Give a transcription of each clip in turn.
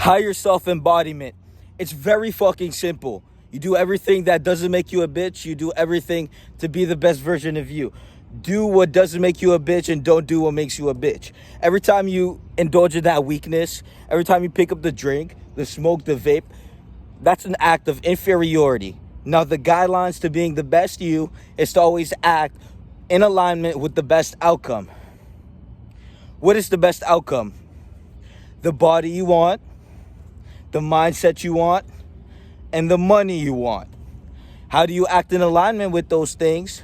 Higher self embodiment. It's very fucking simple. You do everything that doesn't make you a bitch. You do everything to be the best version of you. Do what doesn't make you a bitch and don't do what makes you a bitch. Every time you indulge in that weakness, every time you pick up the drink, the smoke, the vape, that's an act of inferiority. Now, the guidelines to being the best you is to always act in alignment with the best outcome. What is the best outcome? The body you want, the mindset you want, and the money you want. How do you act in alignment with those things?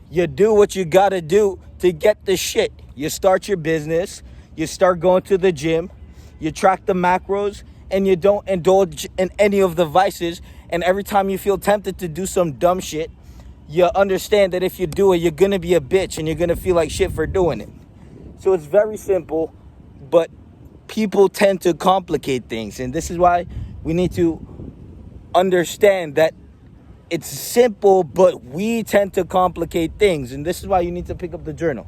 You do what you gotta do to get the shit. You start your business, you start going to the gym, you track the macros, and you don't indulge in any of the vices. And every time you feel tempted to do some dumb shit, you understand that if you do it, you're gonna be a bitch and you're gonna feel like shit for doing it. So it's very simple, but people tend to complicate things. And this is why we need to understand that it's simple, but we tend to complicate things. And this is why you need to pick up the journal.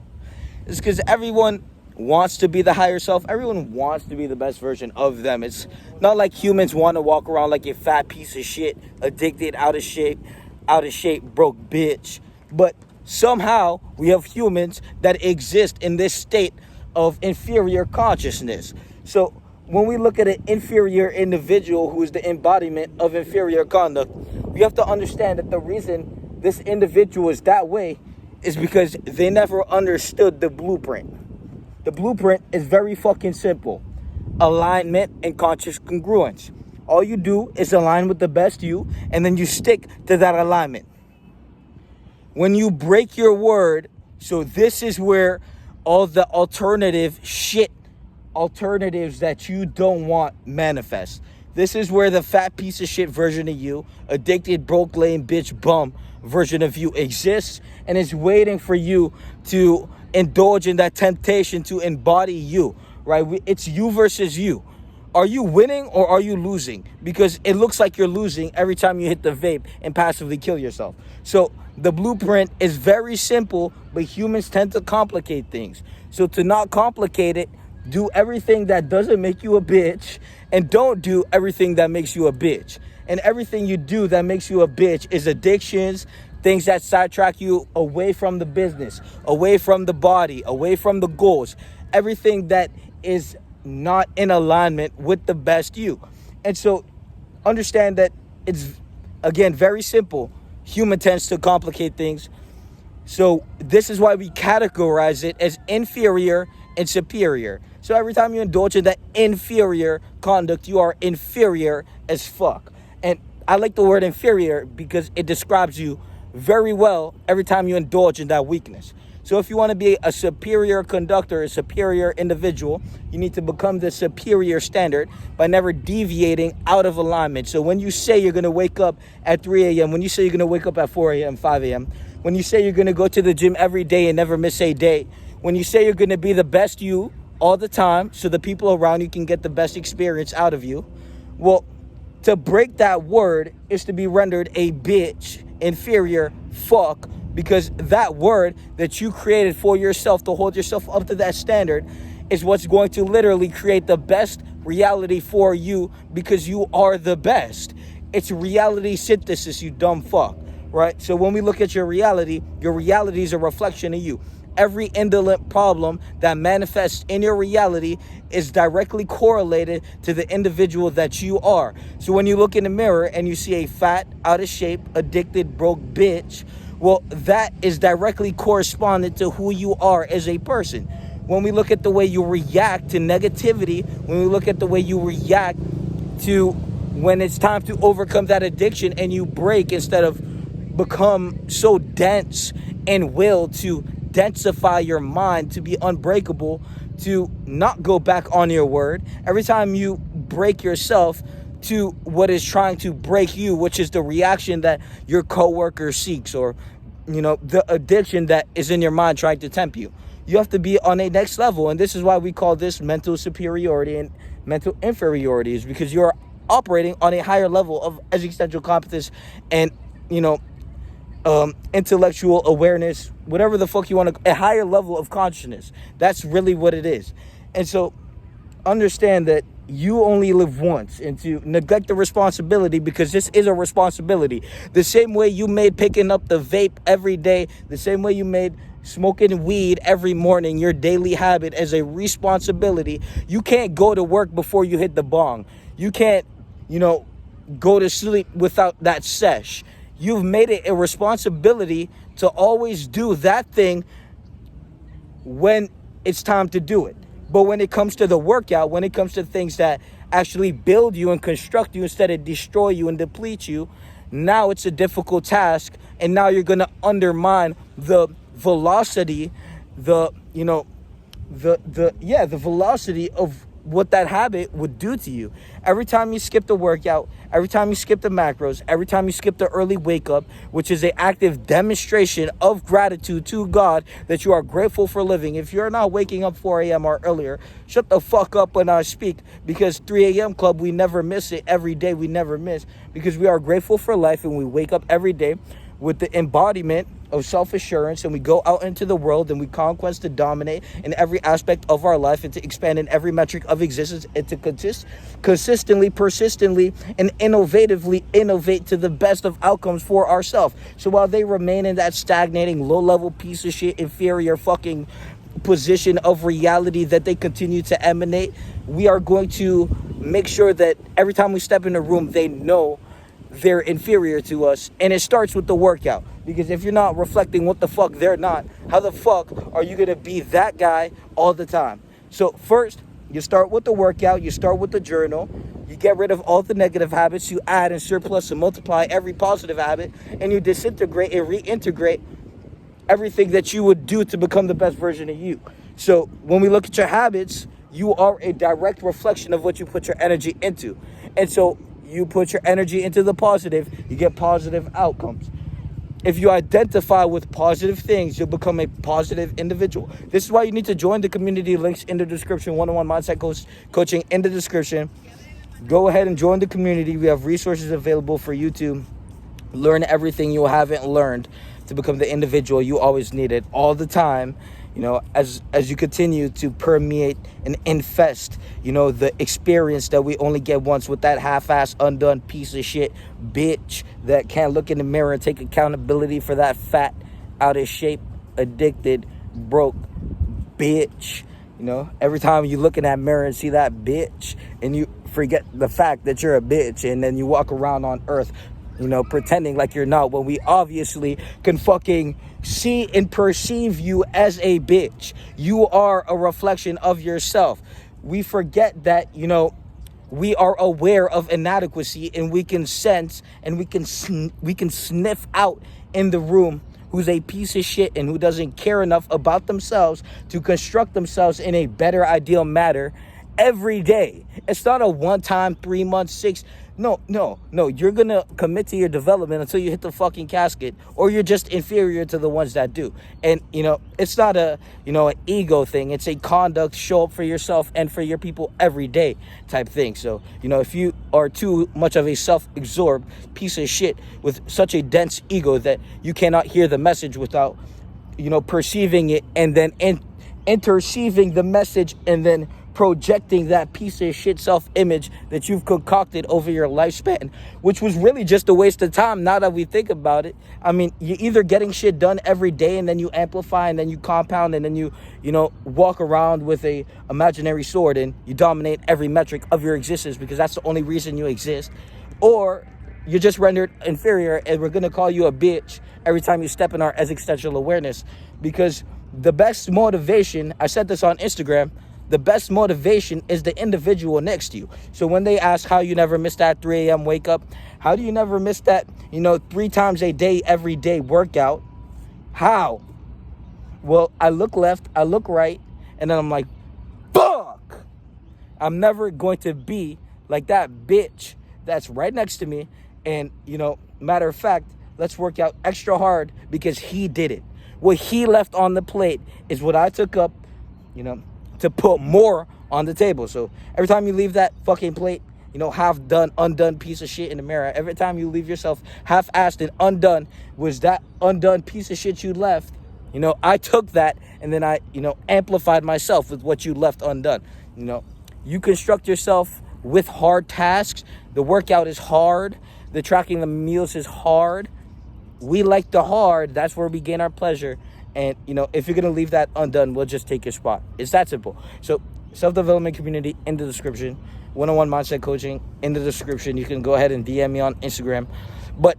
It's because everyone wants to be the higher self. Everyone wants to be the best version of them. It's not like humans want to walk around like a fat piece of shit, addicted, out of shape, broke bitch. But somehow we have humans that exist in this state of inferior consciousness. So when we look at an inferior individual who is the embodiment of inferior conduct, we have to understand that the reason this individual is that way is because they never understood the blueprint. The blueprint is very fucking simple. Alignment and conscious congruence. All you do is align with the best you, and then you stick to that alignment. When you break your word, so this is where all the alternatives that you don't want manifest. This is where the fat piece of shit version of you, addicted, broke, lame, bitch, bum version of you exists and is waiting for you to indulge in that temptation to embody you, right? It's you versus you. Are you winning or are you losing? Because it looks like you're losing every time you hit the vape and passively kill yourself. So the blueprint is very simple, but humans tend to complicate things. So to not complicate it, do everything that doesn't make you a bitch and don't do everything that makes you a bitch. And everything you do that makes you a bitch is addictions, things that sidetrack you away from the business, away from the body, away from the goals. Everything that is not in alignment with the best you. And so understand that it's, again, very simple. Human tends to complicate things. So this is why we categorize it as inferior and superior. So every time you indulge in that inferior conduct, you are inferior as fuck. And I like the word inferior because it describes you very well every time you indulge in that weakness. So if you want to be a superior conductor, a superior individual, you need to become the superior standard by never deviating out of alignment. So when you say you're going to wake up at 3 a.m., when you say you're going to wake up at 4 a.m., 5 a.m., when you say you're going to go to the gym every day and never miss a day, when you say you're going to be the best you all the time so the people around you can get the best experience out of you, well, to break that word is to be rendered a bitch, inferior, fuck, because that word that you created for yourself to hold yourself up to that standard is what's going to literally create the best reality for you because you are the best. It's reality synthesis, you dumb fuck, right? So when we look at your reality is a reflection of you. Every indolent problem that manifests in your reality is directly correlated to the individual that you are. So when you look in the mirror and you see a fat, out of shape, addicted, broke bitch, well, that is directly correspondent to who you are as a person. When we look at the way you react to negativity, when we look at the way you react to when it's time to overcome that addiction and you break instead of become so dense in will to densify your mind to be unbreakable, to not go back on your word. Every time you break yourself to what is trying to break you, which is the reaction that your coworker seeks, or the addiction that is in your mind trying to tempt you, you have to be on a next level. And this is why we call this mental superiority and mental inferiority, is because you're operating on a higher level of existential competence and intellectual awareness, whatever the fuck you want to, a higher level of consciousness. That's really what it is. And so understand that you only live once, and to neglect the responsibility, because this is a responsibility. The same way you made picking up the vape every day, the same way you made smoking weed every morning your daily habit as a responsibility. You can't go to work before you hit the bong. You can't, go to sleep without that sesh. You've made it a responsibility to always do that thing when it's time to do it. But when it comes to the workout, when it comes to things that actually build you and construct you instead of destroy you and deplete you, now it's a difficult task, and now you're going to undermine the velocity, the velocity of what that habit would do to you. Every time you skip the workout, every time you skip the macros, every time you skip the early wake up, which is an active demonstration of gratitude to God that you are grateful for living. If you're not waking up 4 a.m. or earlier, shut the fuck up when I speak, because 3 a.m. club, we never miss it. Every day we never miss, because we are grateful for life, and we wake up every day with the embodiment of self-assurance, and we go out into the world and we conquest to dominate in every aspect of our life, and to expand in every metric of existence, and to consistently, persistently, and innovatively innovate to the best of outcomes for ourselves. So while they remain in that stagnating, low-level piece of shit, inferior fucking position of reality that they continue to emanate, we are going to make sure that every time we step in a room, they know they're inferior to us. And it starts with the workout, because if you're not reflecting what the fuck they're not, how the fuck are you gonna be that guy all the time? So first, you start with the workout, you start with the journal, you get rid of all the negative habits, you add and surplus and multiply every positive habit, and you disintegrate and reintegrate everything that you would do to become the best version of you. So when we look at your habits, you are a direct reflection of what you put your energy into. And so you put your energy into the positive, you get positive outcomes. If you identify with positive things, you'll become a positive individual. This is why you need to join the community. Links in the description. One-on-one mindset coaching in the description. Go ahead and join the community. We have resources available for you to learn everything you haven't learned to become the individual you always needed all the time. As you continue to permeate and infest, the experience that we only get once with that half-ass, undone piece of shit bitch that can't look in the mirror and take accountability for that fat, out of shape, addicted, broke bitch. Every time you look in that mirror and see that bitch, and you forget the fact that you're a bitch, and then you walk around on earth, pretending like you're not, when we obviously can fucking see and perceive you as a bitch. You are a reflection of yourself. We forget that, we are aware of inadequacy, and we can sense and we can sniff out in the room who's a piece of shit and who doesn't care enough about themselves to construct themselves in a better ideal manner every day. It's not a one-time, 3 months, 6. No. You're going to commit to your development until you hit the fucking casket, or you're just inferior to the ones that do. And, it's not an ego thing. It's a conduct, show up for yourself and for your people every day type thing. So, if you are too much of a self-absorbed piece of shit with such a dense ego that you cannot hear the message without, perceiving it, and then interceiving the message, and then projecting that piece of shit self-image that you've concocted over your lifespan, which was really just a waste of time now that we think about it. I mean, you're either getting shit done every day, and then you amplify, and then you compound, and then you walk around with a imaginary sword and you dominate every metric of your existence because that's the only reason you exist, or you're just rendered inferior, and we're gonna call you a bitch every time you step in our existential awareness. Because the best motivation, I said this on Instagram, the best motivation is the individual next to you. So when they ask how you never miss that 3 a.m. wake up, how do you never miss that, 3 times a day, every day workout? How? Well, I look left, I look right, and then I'm like, fuck! I'm never going to be like that bitch that's right next to me. And, matter of fact, let's work out extra hard because he did it. What he left on the plate is what I took up, to put more on the table. So every time you leave that fucking plate, half done, undone piece of shit in the mirror, every time you leave yourself half-assed and undone, was that undone piece of shit you left, I took that, and then I, amplified myself with what you left undone. You construct yourself with hard tasks. The workout is hard. The tracking the meals is hard. We like the hard. That's where we gain our pleasure. And, if you're going to leave that undone, we'll just take your spot. It's that simple. So, self-development community in the description. One-on-one mindset coaching in the description. You can go ahead and DM me on Instagram. But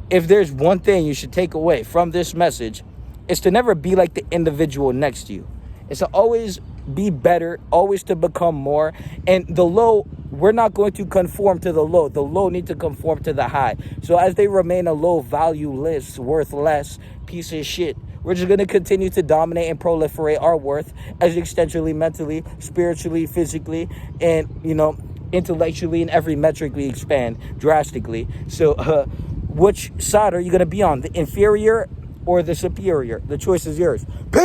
if there's one thing you should take away from this message, it's to never be like the individual next to you. It's to always be better, always to become more. And the low, we're not going to conform to the low. The low need to conform to the high. So as they remain a low, valueless, worthless piece of shit, we're just going to continue to dominate and proliferate our worth existentially, mentally, spiritually, physically, and, intellectually, in every metric we expand drastically. So which side are you going to be on? The inferior or the superior? The choice is yours. Peace!